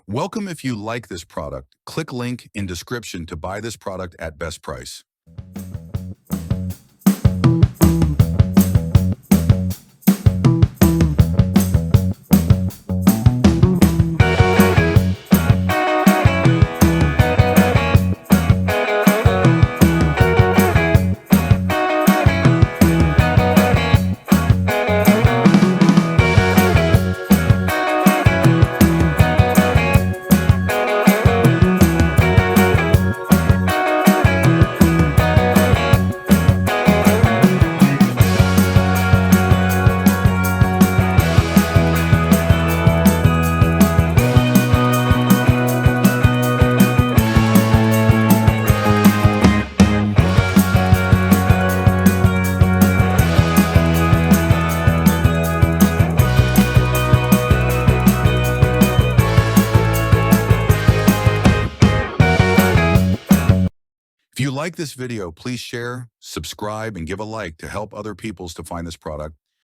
Welcome. If you like this product, click link in description to buy this product at best price. If you like this video, please share, subscribe, and give a like to help other people to find this product.